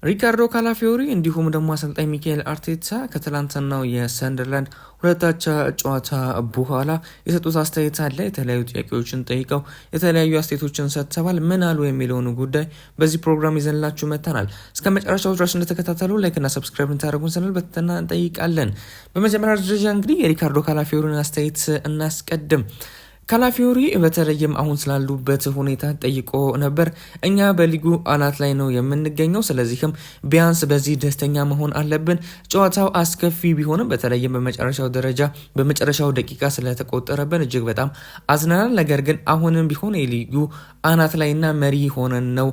ሪካርዶ ካላፊዮሪ እንዲሁም ደግሞ አሰልጣኝ ሚካኤል አርቴታ ከትላንትናው የሰንደርላንድ ሁለታቻ ጨዋታ በኋላ የሰጡት አስተያየት አለ። የተለያዩ ጥያቄዎችን ጠይቀው የተለያዩ አስተያየቶችን ሰጥተዋል። ምን አሉ የሚለውን ጉዳይ በዚህ ፕሮግራም ይዘንላችሁ መጥተናል። እስከ መጨረሻው ድረስ እንደተከታተሉ ላይክና ሰብስክራይብ እንታደርጉን ስንል በትህትና እንጠይቃለን። በመጀመሪያ ደረጃ እንግዲህ የሪካርዶ ካላፊዮሪን አስተያየት እናስቀድም። ካላፊዮሪ በተለይም አሁን ስላሉበት ሁኔታ ጠይቆ ነበር። እኛ በሊጉ አናት ላይ ነው የምንገኘው፣ ስለዚህም ቢያንስ በዚህ ደስተኛ መሆን አለብን። ጨዋታው አስከፊ ቢሆንም በተለይም በመጨረሻው ደቂቃ ስለተቆጠረብን እጅግ በጣም አዝነናል። ነገር ግን አሁንም ቢሆን የሊጉ አናት ላይና መሪ ሆነን ነው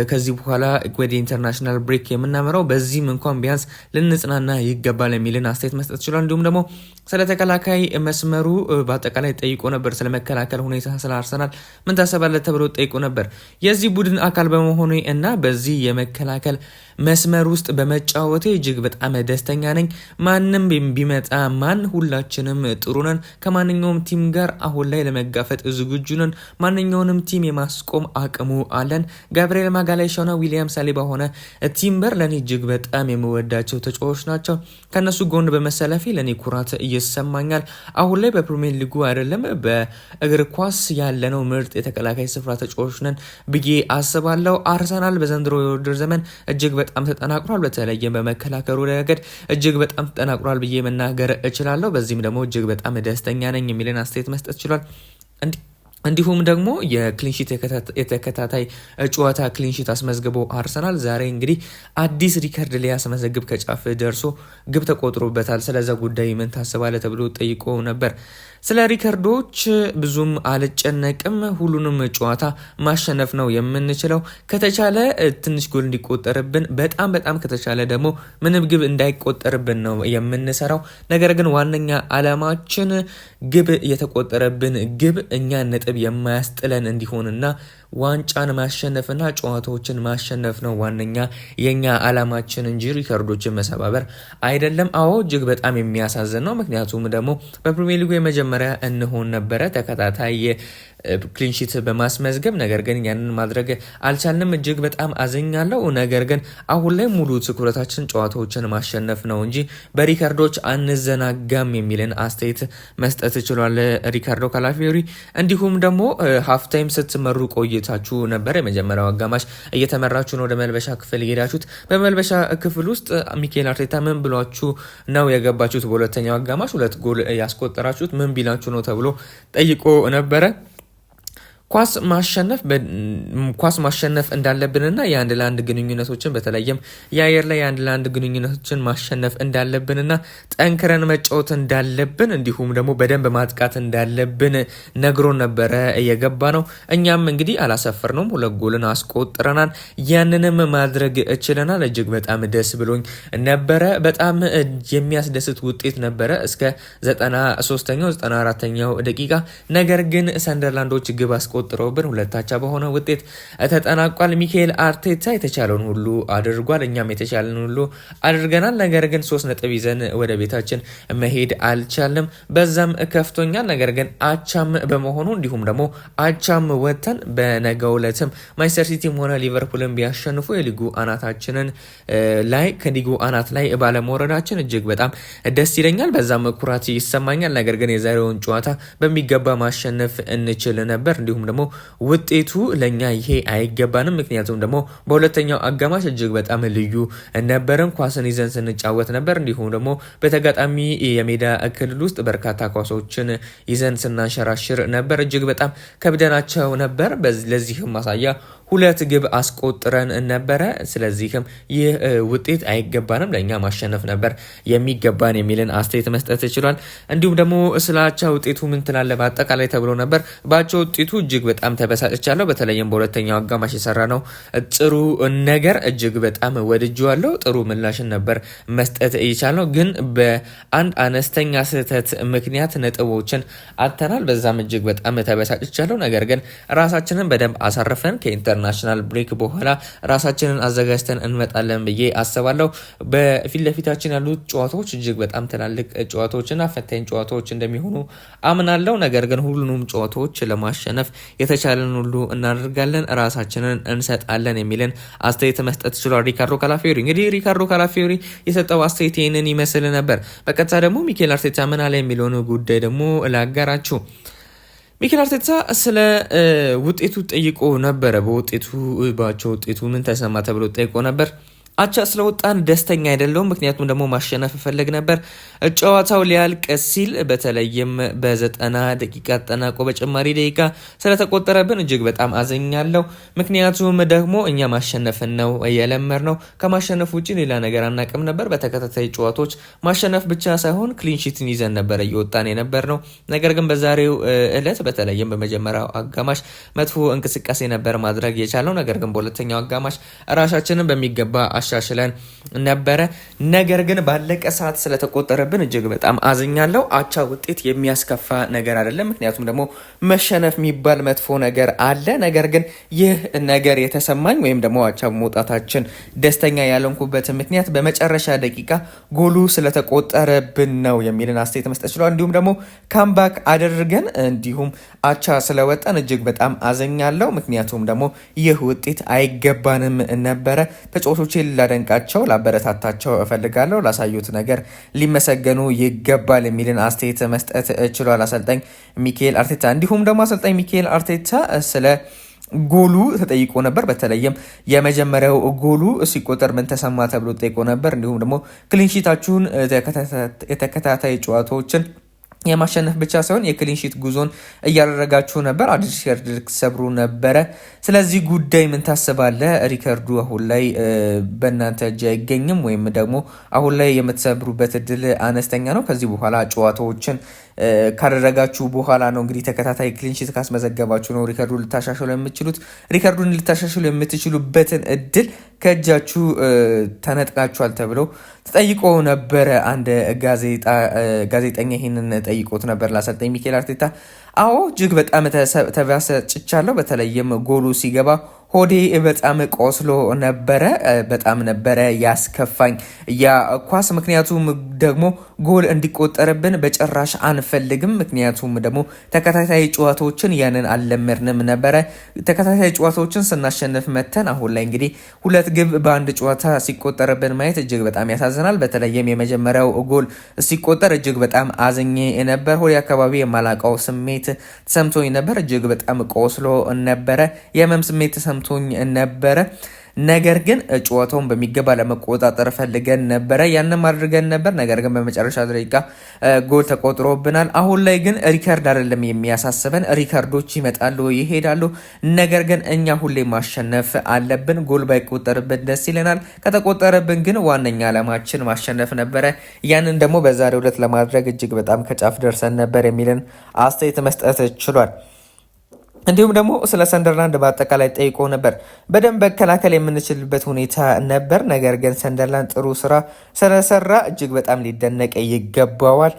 ከዚህ በኋላ ወደ ኢንተርናሽናል ብሬክ የምናመራው። በዚህም እንኳን ቢያንስ ልንጽናና ይገባል የሚልን አስተያየት መስጠት ይችላል። እንዲሁም ደግሞ ስለ ተከላካይ መስመሩ በአጠቃላይ ጠይቆ ነበር። ስለ መከላከል ሁኔታ ስለ አርሰናል ምን ታሰባለህ ተብሎ ጠይቆ ነበር። የዚህ ቡድን አካል በመሆኑ እና በዚህ የመከላከል መስመር ውስጥ በመጫወቴ እጅግ በጣም ደስተኛ ነኝ። ማንም ቢመጣ ሁላችንም ጥሩ ነን። ከማንኛውም ቲም ጋር አሁን ላይ ለመጋፈጥ ዝግጁ ነን። ማንኛውንም ቲም የማስቆም አቅሙ አለን። ጋብሪኤል ማጋሌሽና ዊሊያም ሳሊባ ሆነ ቲምበር ለኔ እጅግ በጣም የምወዳቸው ተጫዋቾች ናቸው። ከነሱ ጎን በመሰለፌ ለኔ ኩራት ይሰማኛል። አሁን ላይ በፕሪሚየር ሊጉ አይደለም በእግር ኳስ ያለነው ምርጥ የተከላካይ ስፍራ ተጫዋቾች ነን ብዬ አስባለሁ። አርሰናል በዘንድሮ የውድድር ዘመን እጅግ በጣም ተጠናክሯል። በተለይም በመከላከሉ ረገድ እጅግ በጣም ተጠናክሯል ብዬ መናገር እችላለሁ። በዚህም ደግሞ እጅግ በጣም ደስተኛ ነኝ የሚልን አስተያየት መስጠት ይችላል። እንዲሁም ደግሞ የክሊንሺት የተከታታይ ጨዋታ ክሊንሺት አስመዝግቦ አርሰናል ዛሬ እንግዲህ አዲስ ሪከርድ ሊያስመዘግብ ከጫፍ ደርሶ ግብ ተቆጥሮበታል። ስለዛ ጉዳይ ምን ታስባለህ ተብሎ ጠይቆ ነበር። ስለ ሪከርዶች ብዙም አልጨነቅም። ሁሉንም ጨዋታ ማሸነፍ ነው የምንችለው። ከተቻለ ትንሽ ጎል እንዲቆጠርብን፣ በጣም ከተቻለ ደግሞ ምንም ግብ እንዳይቆጠርብን ነው የምንሰራው። ነገር ግን ዋነኛ አላማችን ግብ የተቆጠረብን ግብ እኛ ነጥብ የማያስጥለን እንዲሆንና ዋንጫን ማሸነፍና ጨዋታዎችን ማሸነፍ ነው ዋነኛ የኛ አላማችን እንጂ ሪከርዶችን መሰባበር አይደለም። አዎ እጅግ በጣም የሚያሳዝን ነው። ምክንያቱም ደግሞ በፕሪሚየር ሊጉ የመጀመሪያ እንሆን ነበረ ተከታታይ ክሊንሺት በማስመዝገብ፣ ነገር ግን ያንን ማድረግ አልቻልንም። እጅግ በጣም አዝኛለሁ። ነገር ግን አሁን ላይ ሙሉ ትኩረታችን ጨዋታዎችን ማሸነፍ ነው እንጂ በሪከርዶች አንዘናጋም የሚልን አስተያየት መስጠት ይችላል ሪካርዶ ካላፊዮሪ። እንዲሁም ደግሞ ሃፍታይም ስትመሩ ቆይታችሁ ነበር። የመጀመሪያው አጋማሽ እየተመራችሁ ነው ወደ መልበሻ ክፍል የሄዳችሁት። በመልበሻ ክፍል ውስጥ ሚካኤል አርቴታ ምን ብሏችሁ ነው የገባችሁት? በሁለተኛው አጋማሽ 2 ጎል ያስቆጠራችሁት ምን ቢላችሁ ነው ተብሎ ጠይቆ ነበረ። ኳስ ማሸነፍ እንዳለብንና የአንድ ለአንድ ግንኙነቶችን በተለይም የአየር ላይ የአንድ ለአንድ ግንኙነቶችን ማሸነፍ እንዳለብንና ጠንክረን መጫወት እንዳለብን እንዲሁም ደግሞ በደንብ ማጥቃት እንዳለብን ነግሮን ነበረ እየገባ ነው። እኛም እንግዲህ አላሰፈርነውም፣ 2 ጎልን አስቆጥረናል። ያንንም ማድረግ እችለናል። እጅግ በጣም ደስ ብሎኝ ነበረ። በጣም የሚያስደስት ውጤት ነበረ እስከ 93ኛው 94ኛው ደቂቃ። ነገር ግን ሰንደርላንዶች ግብ ቆጥሮብን 2-2 በሆነ ውጤት ተጠናቋል። ሚካኤል አርቴታ የተቻለውን ሁሉ አድርጓል። እኛም የተቻለን ሁሉ አድርገናል። ነገር ግን 3 ነጥብ ይዘን ወደ ቤታችን መሄድ አልቻልንም። በዛም ከፍቶኛል። ነገር ግን አቻም በመሆኑ እንዲሁም ደግሞ አቻም ወተን በነገው ዕለትም ማንቸስተር ሲቲም ሆነ ሊቨርፑልን ቢያሸንፉ የሊጉ አናታችንን ላይ ከሊጉ አናት ላይ ባለመውረዳችን እጅግ በጣም ደስ ይለኛል። በዛም ኩራት ይሰማኛል። ነገር ግን የዛሬውን ጨዋታ በሚገባ ማሸነፍ እንችል ነበር። እንዲሁም ደግሞ ውጤቱ ለኛ ይሄ አይገባንም። ምክንያቱም ደግሞ በሁለተኛው አጋማሽ እጅግ በጣም ልዩ ነበርን። ኳስን ይዘን ስንጫወት ነበር። እንዲሁም ደግሞ በተጋጣሚ የሜዳ ክልል ውስጥ በርካታ ኳሶችን ይዘን ስናንሸራሽር ነበር። እጅግ በጣም ከብደናቸው ነበር። ለዚህም ማሳያ 2 ግብ አስቆጥረን ነበረ። ስለዚህም ይህ ውጤት አይገባንም፣ ለኛ ማሸነፍ ነበር የሚገባን የሚልን አስተያየት መስጠት ይችላል። እንዲሁም ደግሞ ስላቻ ውጤቱ ምን ትላለህ በአጠቃላይ ተብሎ ነበር። ባቻ ውጤቱ እጅግ በጣም ተበሳጭቻለሁ። በተለይም በሁለተኛው አጋማሽ የሰራ ነው ጥሩ ነገር እጅግ በጣም ወድጄዋለሁ። ጥሩ ምላሽን ነበር መስጠት ይቻላል። ግን በአንድ አነስተኛ ስህተት ምክንያት ነጥቦችን አጥተናል። በዛም እጅግ በጣም ተበሳጭቻለሁ። ነገር ግን ራሳችንን በደንብ አሳርፈን ከኢንተር ከኢንተርናሽናል ብሬክ በኋላ ራሳችንን አዘጋጅተን እንመጣለን ብዬ አስባለሁ። በፊት ለፊታችን ያሉት ጨዋታዎች እጅግ በጣም ትላልቅ ጨዋታዎችና ፈታኝ ጨዋታዎች እንደሚሆኑ አምናለሁ። ነገር ግን ሁሉንም ጨዋታዎች ለማሸነፍ የተቻለን ሁሉ እናደርጋለን፣ ራሳችንን እንሰጣለን የሚልን አስተያየት መስጠት ችሏል ሪካርዶ ካላፊዮሪ። እንግዲህ ሪካርዶ ካላፊዮሪ የሰጠው አስተያየት ይህንን ይመስል ነበር። በቀጥታ ደግሞ ሚኬል አርቴታ ምን አለ የሚለውን ጉዳይ ደግሞ ላጋራችሁ። ሚኬል አርቴታ ስለ ውጤቱ ጠይቆ ነበረ። ውጤቱ ምን ተሰማ ተብሎ ጠይቆ ነበር። አቻ ስለወጣን ደስተኛ አይደለሁም፣ ምክንያቱም ደግሞ ማሸነፍ እፈልግ ነበር። ጨዋታው ሊያልቅ ሲል በተለይም በ90 ደቂቃ ተጠናቆ በጭማሪ ደቂቃ ስለተቆጠረብን እጅግ በጣም አዘኛለሁ። ምክንያቱም ደግሞ እኛ ማሸነፍን ነው የለመድነው። ከማሸነፍ ውጭ ሌላ ነገር አናቅም ነበር። በተከታታይ ጨዋታዎች ማሸነፍ ብቻ ሳይሆን ክሊንሺትን ይዘን ነበር እየወጣን የነበር ነው። ነገር ግን በዛሬው ዕለት በተለይም በመጀመሪያው አጋማሽ መጥፎ እንቅስቃሴ ነበር ማድረግ የቻለው። ነገር ግን በሁለተኛው አጋማሽ ራሳችንን በሚገባ አሻሽለን ነበረ። ነገር ግን ባለቀ ሰዓት ስለተቆጠረብን እጅግ በጣም አዝኛለሁ። አቻ ውጤት የሚያስከፋ ነገር አይደለም፣ ምክንያቱም ደግሞ መሸነፍ የሚባል መጥፎ ነገር አለ። ነገር ግን ይህ ነገር የተሰማኝ ወይም ደግሞ አቻ መውጣታችን ደስተኛ ያልሆንኩበት ምክንያት በመጨረሻ ደቂቃ ጎሉ ስለተቆጠረብን ነው የሚልን አስተያየት መስጠት ችሏል። እንዲሁም ደግሞ ካምባክ አድርገን እንዲሁም አቻ ስለወጣን እጅግ በጣም አዝኛለሁ፣ ምክንያቱም ደግሞ ይህ ውጤት አይገባንም ነበረ። ተጫዋቾቼ ላደንቃቸው ላበረታታቸው እፈልጋለሁ። ላሳዩት ነገር ሊመሰገኑ ይገባል የሚልን አስተያየት መስጠት ችሏል አሰልጣኝ ሚኬል አርቴታ። እንዲሁም ደግሞ አሰልጣኝ ሚኬል አርቴታ ስለ ጎሉ ተጠይቆ ነበር። በተለይም የመጀመሪያው ጎሉ ሲቆጠር ምን ተሰማ ተብሎ ተጠይቆ ነበር። እንዲሁም ደግሞ ክሊንሺታችሁን የተከታታይ ጨዋታዎችን የማሸነፍ ብቻ ሳይሆን የክሊንሺት ጉዞን እያደረጋችሁ ነበር፣ አዲስ ሪከርድ ሰብሩ ነበረ። ስለዚህ ጉዳይ ምን ታስባለህ? ሪከርዱ አሁን ላይ በእናንተ እጅ አይገኝም፣ ወይም ደግሞ አሁን ላይ የምትሰብሩበት እድል አነስተኛ ነው። ከዚህ በኋላ ጨዋታዎችን ካደረጋችሁ በኋላ ነው እንግዲህ ተከታታይ ክሊንሺት ካስመዘገባችሁ ነው ሪከርዱን ልታሻሽሉ የምትችሉት። ሪከርዱን ልታሻሽሉ የምትችሉበትን እድል ከእጃችሁ ተነጥቃችኋል ተብሎ ተጠይቆ ነበረ። አንድ ጋዜጠኛ ይህንን ጠይቆት ነበር ለአሰልጣኝ ሚኬል አርቴታ። አዎ እጅግ በጣም ተበሳጭቻለሁ። በተለይም ጎሉ ሲገባ ሆዴ በጣም ቆስሎ ነበረ። በጣም ነበረ ያስከፋኝ ያ ኳስ። ምክንያቱም ደግሞ ጎል እንዲቆጠርብን በጭራሽ አንፈልግም። ምክንያቱም ደግሞ ተከታታይ ጨዋታዎችን ያንን አልለመድንም ነበረ። ተከታታይ ጨዋታዎችን ስናሸንፍ መተን አሁን ላይ እንግዲህ 2 ግብ በአንድ ጨዋታ ሲቆጠርብን ማየት እጅግ በጣም ያሳዝናል። በተለይም የመጀመሪያው ጎል ሲቆጠር እጅግ በጣም አዝኜ ነበር። ሆዴ አካባቢ የማላቀው ስሜት ተሰምቶኝ ነበር። እጅግ በጣም ቆስሎ ነበረ። የህመም ስሜት ተሰምቶኝ ነበረ። ነገር ግን ጨዋታውን በሚገባ ለመቆጣጠር ፈልገን ነበረ፣ ያንም አድርገን ነበር። ነገር ግን በመጨረሻ ደቂቃ ጎል ተቆጥሮብናል። አሁን ላይ ግን ሪከርድ አይደለም የሚያሳስበን፣ ሪከርዶች ይመጣሉ ይሄዳሉ። ነገር ግን እኛ ሁሌ ማሸነፍ አለብን። ጎል ባይቆጠርብን ደስ ይለናል። ከተቆጠረብን ግን ዋነኛ ዓላማችን ማሸነፍ ነበረ። ያንን ደግሞ በዛሬው ዕለት ለማድረግ እጅግ በጣም ከጫፍ ደርሰን ነበር የሚልን አስተያየት መስጠት ችሏል። እንዲሁም ደግሞ ስለ ሰንደርላንድ በአጠቃላይ ጠይቆ ነበር። በደንብ መከላከል የምንችልበት ሁኔታ ነበር፣ ነገር ግን ሰንደርላንድ ጥሩ ስራ ስለሰራ እጅግ በጣም ሊደነቅ ይገባዋል።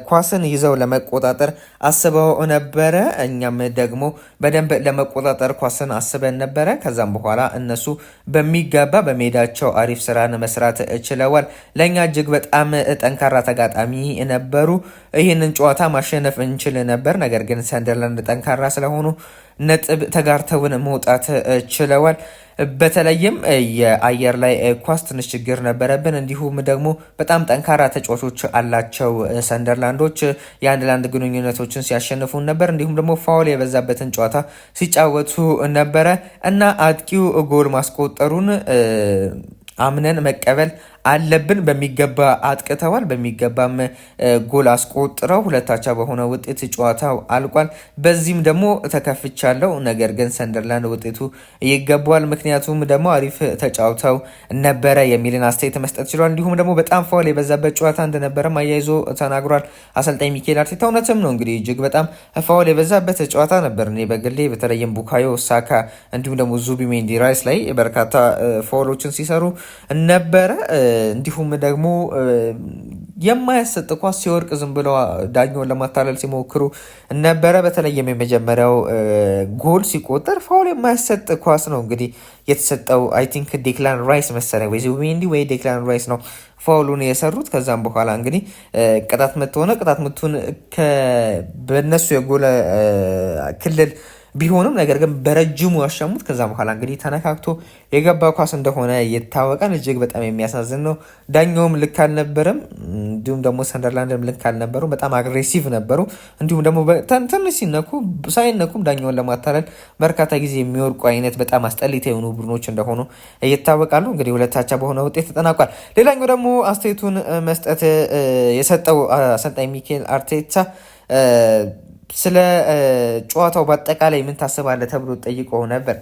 ኳስን ይዘው ለመቆጣጠር አስበው ነበረ። እኛም ደግሞ በደንብ ለመቆጣጠር ኳስን አስበን ነበረ። ከዛም በኋላ እነሱ በሚገባ በሜዳቸው አሪፍ ስራን መስራት ችለዋል። ለእኛ እጅግ በጣም ጠንካራ ተጋጣሚ ነበሩ። ይህንን ጨዋታ ማሸነፍ እንችል ነበር። ነገር ግን ሰንደርላንድ ጠንካራ ስለሆኑ ነጥብ ተጋርተውን መውጣት ችለዋል። በተለይም የአየር ላይ ኳስ ትንሽ ችግር ነበረብን። እንዲሁም ደግሞ በጣም ጠንካራ ተጫዋቾች አላቸው ሰንደርላንዶች። የአንድ ለአንድ ግንኙነቶችን ሲያሸንፉን ነበር። እንዲሁም ደግሞ ፋውል የበዛበትን ጨዋታ ሲጫወቱ ነበረ እና አጥቂው ጎል ማስቆጠሩን አምነን መቀበል አለብን። በሚገባ አጥቅተዋል። በሚገባም ጎል አስቆጥረው 2-2 በሆነ ውጤት ጨዋታው አልቋል። በዚህም ደግሞ ተከፍቻለሁ። ነገር ግን ሰንደርላንድ ውጤቱ ይገባዋል፣ ምክንያቱም ደግሞ አሪፍ ተጫውተው ነበረ የሚልን አስተያየት መስጠት ችሏል። እንዲሁም ደግሞ በጣም ፋውል የበዛበት ጨዋታ እንደነበረም አያይዞ ተናግሯል አሰልጣኝ ሚኬል አርቴታ። እውነትም ነው እንግዲህ እጅግ በጣም ፋውል የበዛበት ጨዋታ ነበር። እኔ በግሌ በተለይም ቡካዮ ሳካ እንዲሁም ደግሞ ዙቢሜንዲ ራይስ ላይ በርካታ ፋውሎችን ሲሰሩ ነበረ። እንዲሁም ደግሞ የማያሰጥ ኳስ ሲወርቅ ዝም ብለው ዳኛውን ለማታለል ሲሞክሩ ነበረ። በተለይም የመጀመሪያው ጎል ሲቆጠር ፋውል የማያሰጥ ኳስ ነው እንግዲህ የተሰጠው። አይ ቲንክ ዴክላን ራይስ መሰለኝ ወይ ዙቢሜንዲ ወይ ዴክላን ራይስ ነው ፋውሉን የሰሩት። ከዛም በኋላ እንግዲህ ቅጣት ምት ሆነ። ቅጣት ምቱን በነሱ የጎል ክልል ቢሆንም ነገር ግን በረጅሙ ያሻሙት። ከዛ በኋላ እንግዲህ ተነካክቶ የገባ ኳስ እንደሆነ ይታወቃል። እጅግ በጣም የሚያሳዝን ነው። ዳኛውም ልክ አልነበረም፣ እንዲሁም ደግሞ ሰንደርላንድም ልክ አልነበሩ። በጣም አግሬሲቭ ነበሩ። እንዲሁም ደግሞ ትንሽ ሳይነኩም ዳኛውን ለማታለል በርካታ ጊዜ የሚወርቁ አይነት በጣም አስጠሊታ የሆኑ ቡድኖች እንደሆኑ ይታወቃሉ። እንግዲህ 2-2 በሆነ ውጤት ተጠናቋል። ሌላኛው ደግሞ አስተያየቱን መስጠት የሰጠው አሰልጣኝ ሚኬል አርቴታ ስለ ጨዋታው በአጠቃላይ ምን ታስባለህ ተብሎ ጠይቆ ነበር።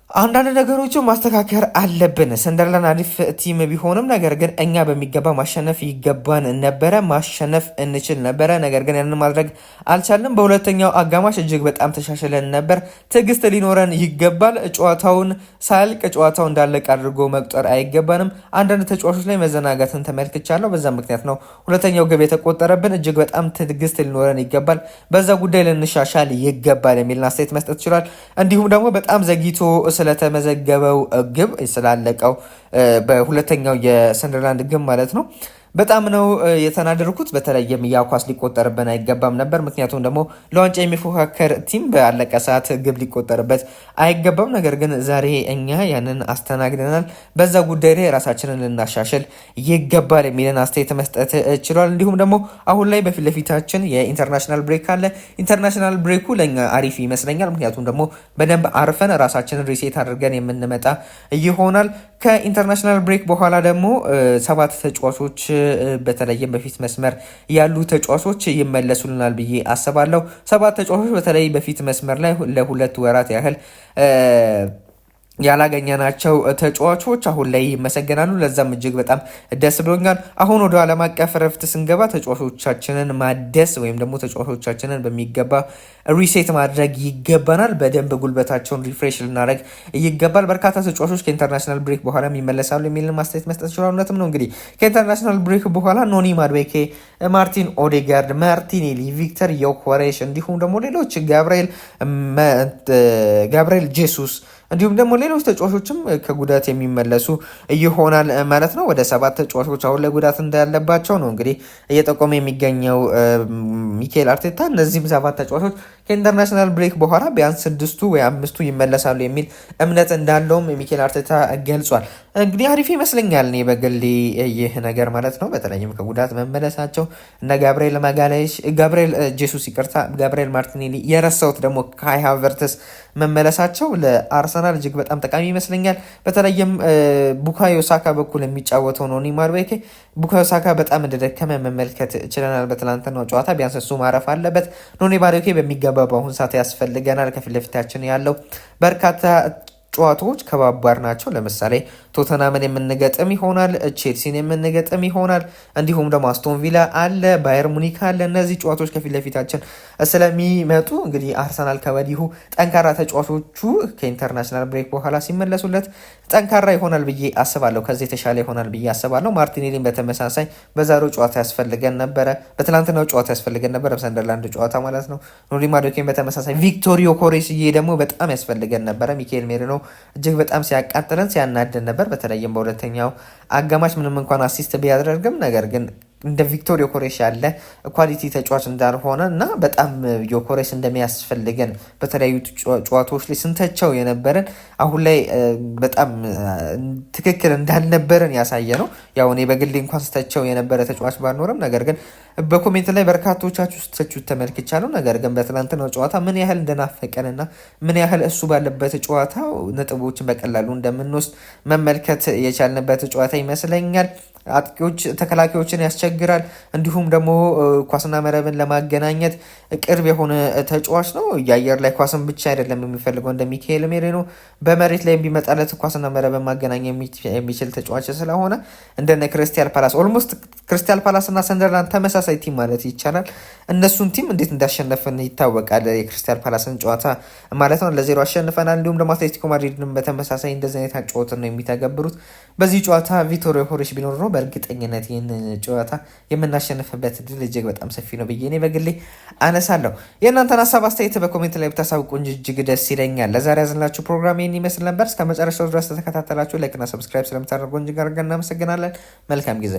አንዳንድ ነገሮችን ማስተካከል አለብን። ሰንደርላንድ አሪፍ ቲም ቢሆንም ነገር ግን እኛ በሚገባ ማሸነፍ ይገባን ነበረ፣ ማሸነፍ እንችል ነበረ። ነገር ግን ያንን ማድረግ አልቻልንም። በሁለተኛው አጋማሽ እጅግ በጣም ተሻሽለን ነበር። ትዕግስት ሊኖረን ይገባል። ጨዋታውን ሳያልቅ ጨዋታው እንዳለቅ አድርጎ መቁጠር አይገባንም። አንዳንድ ተጫዋቾች ላይ መዘናጋትን ተመልክቻለሁ። በዛ ምክንያት ነው ሁለተኛው ግብ የተቆጠረብን። እጅግ በጣም ትዕግስት ሊኖረን ይገባል። በዛ ጉዳይ ልንሻሻል ይገባል የሚልን አስተያየት መስጠት ይችላል። እንዲሁም ደግሞ በጣም ዘግይቶ ስለተመዘገበው ግብ ስላለቀው በሁለተኛው የሰንደርላንድ ግብ ማለት ነው በጣም ነው የተናደርኩት። በተለይም ያ ኳስ ሊቆጠርብን አይገባም ነበር። ምክንያቱም ደግሞ ለዋንጫ የሚፎካከር ቲም ባለቀ ሰዓት ግብ ሊቆጠርበት አይገባም። ነገር ግን ዛሬ እኛ ያንን አስተናግደናል። በዛ ጉዳይ ላይ ራሳችንን ልናሻሽል ይገባል የሚልን አስተያየት መስጠት ችሏል። እንዲሁም ደግሞ አሁን ላይ በፊት ለፊታችን የኢንተርናሽናል ብሬክ አለ። ኢንተርናሽናል ብሬኩ ለኛ አሪፍ ይመስለኛል። ምክንያቱም ደግሞ በደንብ አርፈን ራሳችንን ሪሴት አድርገን የምንመጣ ይሆናል። ከኢንተርናሽናል ብሬክ በኋላ ደግሞ 7 ተጫዋቾች በተለይም በፊት መስመር ያሉ ተጫዋቾች ይመለሱልናል ብዬ አስባለሁ። 7 ተጫዋቾች በተለይ በፊት መስመር ላይ ለ2 ወራት ያህል ያላገኘናቸው ተጫዋቾች አሁን ላይ ይመሰገናሉ። ለዛም እጅግ በጣም ደስ ብሎኛል። አሁን ወደ ዓለም አቀፍ ረፍት ስንገባ ተጫዋቾቻችንን ማደስ ወይም ደግሞ ተጫዋቾቻችንን በሚገባ ሪሴት ማድረግ ይገባናል። በደንብ ጉልበታቸውን ሪፍሬሽ ልናደረግ ይገባል። በርካታ ተጫዋቾች ከኢንተርናሽናል ብሬክ በኋላ ይመለሳሉ የሚል ማስተያየት መስጠት ይችላል። እውነትም ነው። እንግዲህ ከኢንተርናሽናል ብሬክ በኋላ ኖኒ ማድዌኬ፣ ማርቲን ኦዴጋርድ፣ ማርቲኔሊ፣ ቪክተር ዮኬሬሽ እንዲሁም ደግሞ ሌሎች ጋብርኤል ጄሱስ እንዲሁም ደግሞ ሌሎች ተጫዋቾችም ከጉዳት የሚመለሱ ይሆናል ማለት ነው። ወደ 7 ተጫዋቾች አሁን ላይ ጉዳት እንዳለባቸው ነው እንግዲህ እየጠቆመ የሚገኘው ሚኬል አርቴታ። እነዚህም 7 ተጫዋቾች ከኢንተርናሽናል ብሬክ በኋላ ቢያንስ 6ቱ ወይ 5ቱ ይመለሳሉ የሚል እምነት እንዳለውም ሚኬል አርቴታ ገልጿል። እንግዲህ አሪፍ ይመስለኛል እኔ በግሌ ይህ ነገር ማለት ነው። በተለይም ከጉዳት መመለሳቸው እነ ጋብርኤል ጄሱስ ጋብርኤል ማርቲኔሊ የረሳውት ደግሞ ካይ ሃቨርትስ መመለሳቸው ለአርሰናል እጅግ በጣም ጠቃሚ ይመስለኛል። በተለይም ቡካዮ ሳካ በኩል የሚጫወተው ኖኒ ማድዌኬ ቡካዮ ሳካ በጣም እንደደከመ መመልከት ችለናል። በትላንትናው ጨዋታ ቢያንስ እሱ ማረፍ አለበት። ኖኒ ማድዌኬ በሚገባ በአሁኑ ሰዓት ያስፈልገናል። ከፊት ለፊታችን ያለው በርካታ ጨዋታዎች ከባባር ናቸው። ለምሳሌ ቶተናምን የምንገጥም ይሆናል፣ ቼልሲን የምንገጥም ይሆናል፣ እንዲሁም ደግሞ አስቶን ቪላ አለ፣ ባየር ሙኒክ አለ። እነዚህ ጨዋታዎች ከፊት ለፊታችን ስለሚመጡ እንግዲህ አርሰናል ከወዲሁ ጠንካራ ተጫዋቾቹ ከኢንተርናሽናል ብሬክ በኋላ ሲመለሱለት ጠንካራ ይሆናል ብዬ አስባለሁ። ከዚህ የተሻለ ይሆናል ብዬ አስባለሁ። ማርቲኔሊን በተመሳሳይ በዛሬው ጨዋታ ያስፈልገን ነበረ፣ በትላንትናው ጨዋታ ያስፈልገን ነበረ፣ በሰንደርላንድ ጨዋታ ማለት ነው። ኖኒ ማድዌኬን በተመሳሳይ ቪክቶር ዮኬሬስዬ ደግሞ በጣም ያስፈልገን ነበረ። ሚኬል ሜሪኖ እጅግ በጣም ሲያቃጥለን ሲያናደን ነበር። በተለይም በሁለተኛው አጋማሽ ምንም እንኳን አሲስት ቢያደርግም ነገር ግን እንደ ቪክቶር ዮኬሬስ ያለ ኳሊቲ ተጫዋች እንዳልሆነ እና በጣም ዮኬሬስ እንደሚያስፈልገን በተለያዩ ጨዋታዎች ላይ ስንተቸው የነበረን አሁን ላይ በጣም ትክክል እንዳልነበረን ያሳየ ነው። ያው እኔ በግሌ እንኳን ስተቸው የነበረ ተጫዋች ባልኖርም ነገር ግን በኮሜንት ላይ በርካቶቻችሁ ስተቹት ተመልክቻለሁ። ነገር ግን በትናንትናው ጨዋታ ምን ያህል እንደናፈቀንና ምን ያህል እሱ ባለበት ጨዋታ ነጥቦችን በቀላሉ እንደምንወስድ መመልከት የቻልንበት ጨዋታ ይመስለኛል። አጥቂዎች ተከላካዮችን ያስቸግራል። እንዲሁም ደግሞ ኳስና መረብን ለማገናኘት ቅርብ የሆነ ተጫዋች ነው። የአየር ላይ ኳስን ብቻ አይደለም የሚፈልገው እንደ ሚካኤል ሜሪኖ በመሬት ላይ ቢመጣለት ኳስና መረብን ማገናኘት የሚችል ተጫዋች ስለሆነ እንደነ ክሪስታል ፓላስ ኦልሞስት ክሪስታል ፓላስ እና ሰንደርላንድ ተመሳሳይ ተመሳሳይ ቲም ማለት ይቻላል እነሱን ቲም እንዴት እንዳሸነፈን ይታወቃል። የክሪስታል ፓላስን ጨዋታ ማለት ነው ለ0 አሸንፈናል። እንዲሁም ደግሞ አትሌቲኮ ማድሪድን በተመሳሳይ እንደዚህ አይነት ጨዋታ ነው የሚተገብሩት። በዚህ ጨዋታ ቪቶሪዮ ሆሬሽ ቢኖር ነው በእርግጠኝነት ይህን ጨዋታ የምናሸንፍበት እድል እጅግ በጣም ሰፊ ነው ብዬ እኔ በግሌ አነሳለሁ። የእናንተን ሀሳብ አስተያየት በኮሜንት ላይ ብታሳውቁኝ እጅግ ደስ ይለኛል። ለዛሬ ያዝንላችሁ ፕሮግራም ይህን ይመስል ነበር። እስከ መጨረሻው ድረስ ተከታተላችሁ ላይክና ሰብስክራይብ ስለምታደርጉ እጅግ አድርገን እናመሰግናለን። መልካም ጊዜ